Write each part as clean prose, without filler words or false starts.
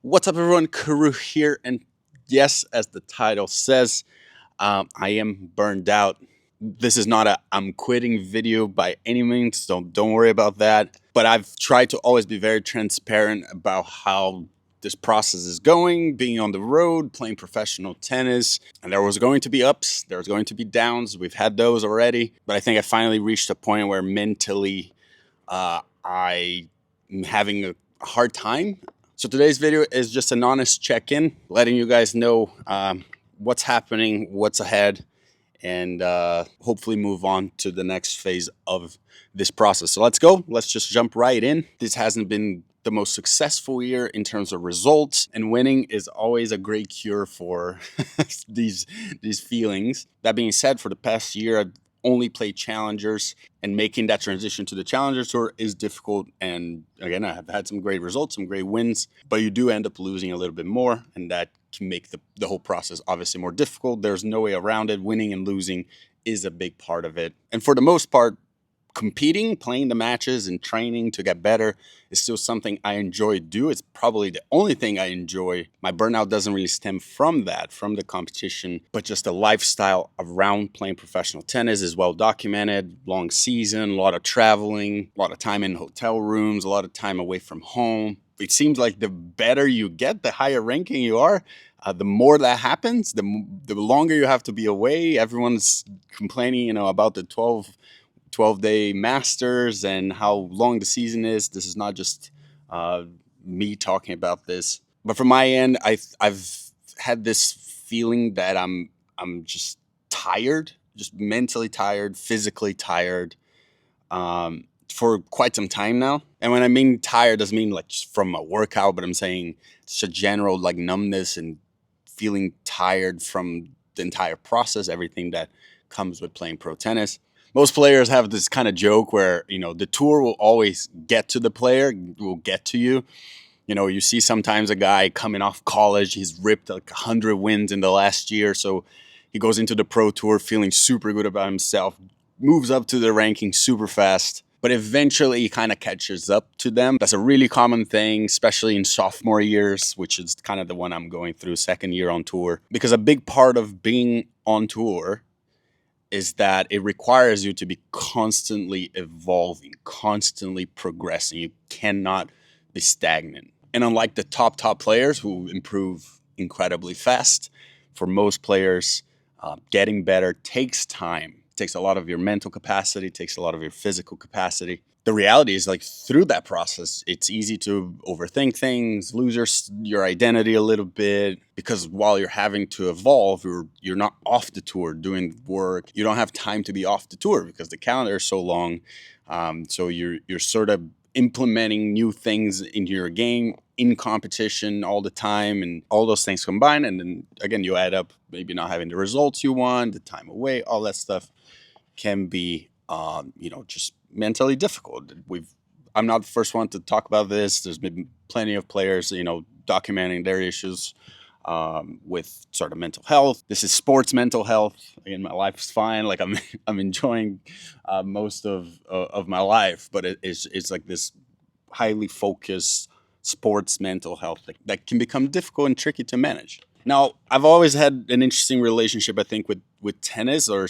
What's up, everyone? Karue here, and yes, as the title says, I am burned out. This is not a I'm quitting video by any means, so don't worry about that. But I've tried to always be very transparent about how this process is going, being on the road, playing professional tennis. And there was going to be ups, there was going to be downs. We've had those already. But I think I finally reached a point where mentally I'm having a hard time. So today's video is just an honest check-in, letting you guys know what's happening, what's ahead, and hopefully move on to the next phase of this process. So let's go. Let's just jump right in. This hasn't been the most successful year in terms of results, and winning is always a great cure for these feelings. That being said, for the past year, I've only played challengers, and making that transition to the challenger tour is difficult. And again, I have had some great results, some great wins, but you do end up losing a little bit more, and that can make the whole process obviously more difficult. There's no way around it. Winning and losing is a big part of it. And for the most part, competing, playing the matches and training to get better is still something I enjoy do. It's probably the only thing I enjoy. My burnout doesn't really stem from that, from the competition, but just the lifestyle around playing professional tennis is well documented. Long season, a lot of traveling, a lot of time in hotel rooms, a lot of time away from home. It seems like the better you get, the higher ranking you are, the more that happens, the longer you have to be away. Everyone's complaining, about the 12-day masters and how long the season is. This is not just me talking about this, but from my end, I've had this feeling that I'm just tired, just mentally tired, physically tired, for quite some time now. And when I mean tired, doesn't mean like just from a workout, but I'm saying it's a general like numbness and feeling tired from the entire process, everything that comes with playing pro tennis. Most players have this kind of joke where, the tour will always get to the player, will get to you. You see sometimes a guy coming off college, he's ripped like 100 wins in the last year. So he goes into the pro tour feeling super good about himself, moves up to the ranking super fast, but eventually he kind of catches up to them. That's a really common thing, especially in sophomore years, which is kind of the one I'm going through, second year on tour. Because a big part of being on tour is that it requires you to be constantly evolving, constantly progressing. You cannot be stagnant. And unlike the top players who improve incredibly fast, for most players, getting better takes time. It takes a lot of your mental capacity, takes a lot of your physical capacity. The reality is, like, through that process, it's easy to overthink things, lose your identity a little bit, because while you're having to evolve, you're not off the tour doing work. You don't have time to be off the tour because the calendar is so long. So you're sort of implementing new things into your game in competition all the time, and all those things combined. And then again, you add up maybe not having the results you want, the time away, all that stuff can be, just mentally difficult. I'm not the first one to talk about this. There's been plenty of players, documenting their issues with sort of mental health. This is sports mental health. Again, my life is fine. Like I'm enjoying most of my life, but it's like this highly focused sports mental health that can become difficult and tricky to manage. Now, I've always had an interesting relationship, I think, with tennis, or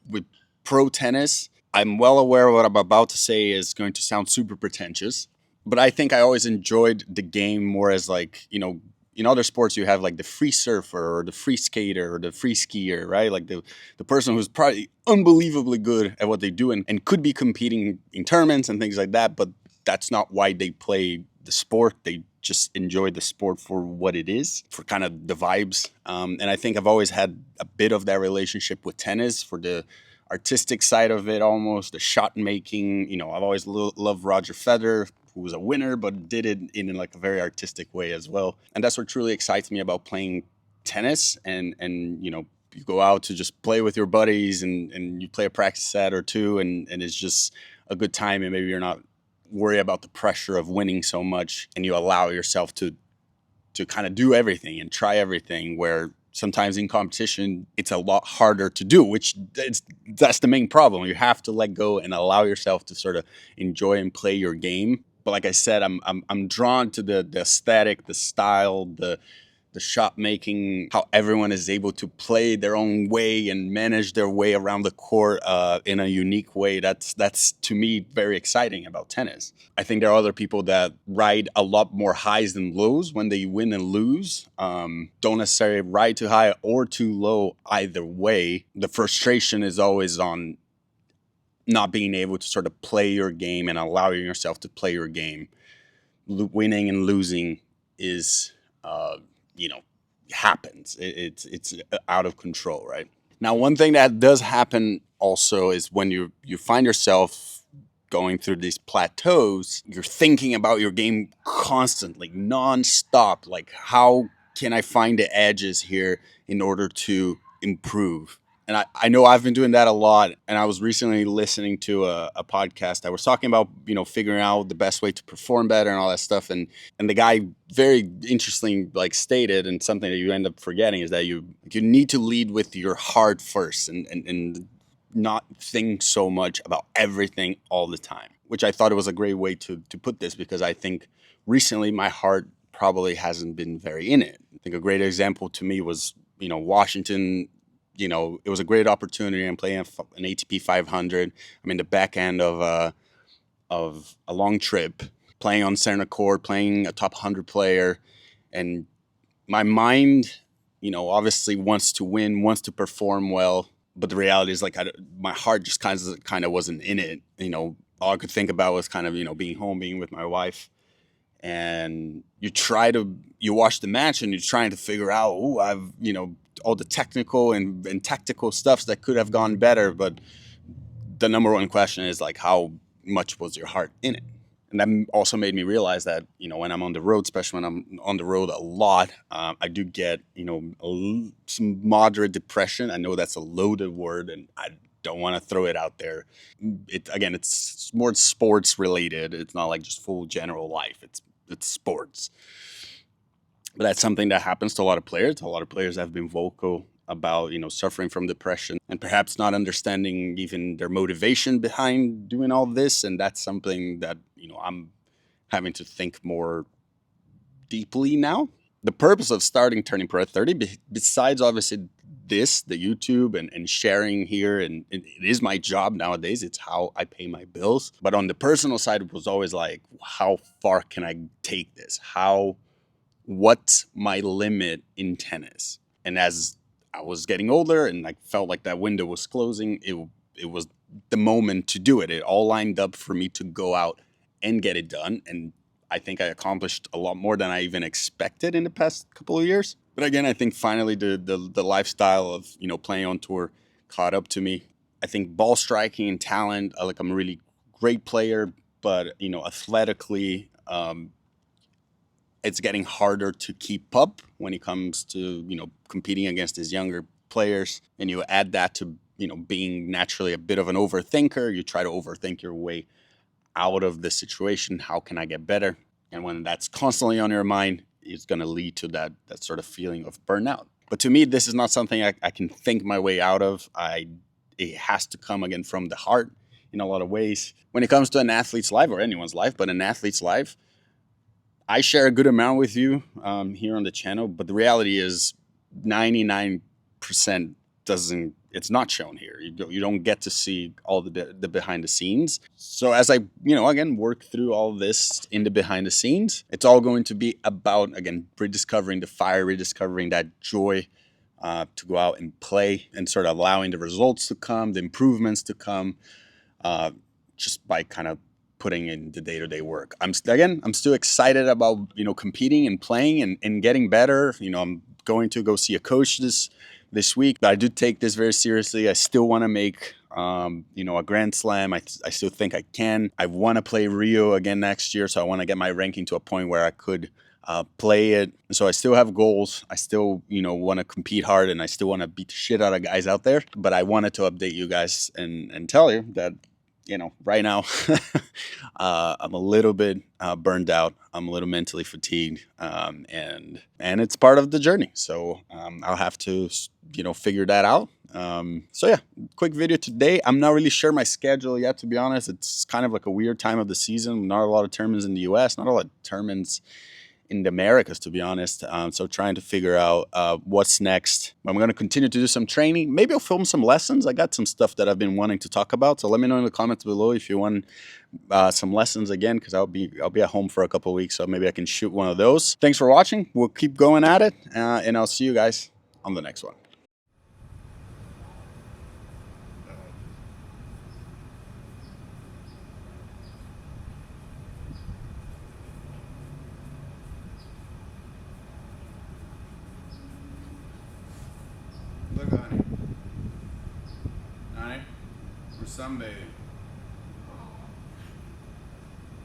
with pro tennis. I'm well aware of what I'm about to say is going to sound super pretentious, but I think I always enjoyed the game more as like, in other sports you have like the free surfer or the free skater or the free skier, right? Like the person who's probably unbelievably good at what they do and could be competing in tournaments and things like that, but that's not why they play the sport. They just enjoy the sport for what it is, for kind of the vibes. And I think I've always had a bit of that relationship with tennis, for the artistic side of it, almost the shot making. I've always loved Roger Federer, who was a winner, but did it in like a very artistic way as well. And that's what truly excites me about playing tennis. And you go out to just play with your buddies and you play a practice set or two, and it's just a good time. And maybe you're not worry about the pressure of winning so much, and you allow yourself to kind of do everything and try everything, where sometimes in competition it's a lot harder to do, that's the main problem. You have to let go and allow yourself to sort of enjoy and play your game. But like I said, I'm drawn to the aesthetic, the style, the shot making, how everyone is able to play their own way and manage their way around the court in a unique way. That's to me very exciting about tennis. I think there are other people that ride a lot more highs than lows when they win and lose. Don't necessarily ride too high or too low either way. The frustration is always on not being able to sort of play your game and allowing yourself to play your game. Winning and losing is, you know, happens. It's out of control, right? Now, one thing that does happen also is when you find yourself going through these plateaus, you're thinking about your game constantly, nonstop. Like, how can I find the edges here in order to improve? And I know I've been doing that a lot. And I was recently listening to a podcast that was talking about, figuring out the best way to perform better and all that stuff. And the guy very interestingly stated, and something that you end up forgetting, is that you need to lead with your heart first and not think so much about everything all the time, which I thought it was a great way to put this, because I think recently my heart probably hasn't been very in it. I think a great example to me was, Washington. It was a great opportunity. I'm playing an ATP 500. I'm in the back end of a long trip, playing on center court, playing a top 100 player, and my mind, obviously wants to win, wants to perform well, but the reality is my heart just kind of wasn't in it. All I could think about was kind of being home, being with my wife, and you watch the match and you're trying to figure out, I've all the technical and tactical stuff that could have gone better, but the number one question is how much was your heart in it? And that also made me realize that, when I'm on the road, especially when I'm on the road a lot, I do get, some moderate depression. I know that's a loaded word and I don't want to throw it out there. It's more sports related. It's not just full general life. It's sports. But that's something that happens to a lot of players. A lot of players have been vocal about, suffering from depression and perhaps not understanding even their motivation behind doing all this. And that's something that, I'm having to think more deeply now. The purpose of starting Turning Pro at 30, besides obviously the YouTube and sharing here, and it is my job nowadays. It's how I pay my bills. But on the personal side, it was always how far can I take this? What's my limit in tennis? And as I was getting older and I felt like that window was closing, it was the moment to do it. It all lined up for me to go out and get it done. And I think I accomplished a lot more than I even expected in the past couple of years. But again, I think finally the lifestyle of, playing on tour caught up to me. I think ball striking and talent, I'm a really great player, but, athletically, it's getting harder to keep up when it comes to, competing against these younger players. And you add that to, being naturally a bit of an overthinker. You try to overthink your way out of the situation. How can I get better? And when that's constantly on your mind, it's going to lead to that sort of feeling of burnout. But to me, this is not something I can think my way out of. It has to come again from the heart in a lot of ways. When it comes to an athlete's life, or anyone's life, but an athlete's life, I share a good amount with you here on the channel, but the reality is 99% it's not shown here. You don't get to see all the behind the scenes. So as I, again, work through all this in the behind the scenes, it's all going to be about, again, rediscovering the fire, rediscovering that joy to go out and play, and sort of allowing the results to come, the improvements to come, just by kind of putting in the day-to-day work. I'm still excited about, competing and playing and getting better. I'm going to go see a coach this week, but I do take this very seriously. I still want to make, a Grand Slam. I still think I can. I want to play Rio again next year, so I want to get my ranking to a point where I could play it. So I still have goals. I still, want to compete hard, and I still want to beat the shit out of guys out there. But I wanted to update you guys and tell you that, right now, I'm a little bit burned out. I'm a little mentally fatigued, and it's part of the journey. So I'll have to, figure that out. So yeah, quick video today. I'm not really sure my schedule yet, to be honest. It's kind of like a weird time of the season. Not a lot of tournaments in the US, not a lot of tournaments in the Americas, to be honest. So trying to figure out what's next. I'm going to continue to do some training. Maybe I'll film some lessons. I got some stuff that I've been wanting to talk about. So let me know in the comments below if you want some lessons again, because I'll be at home for a couple of weeks. So maybe I can shoot one of those. Thanks for watching. We'll keep going at it, and I'll see you guys on the next one. Look, honey. Honey, we're sunbathing.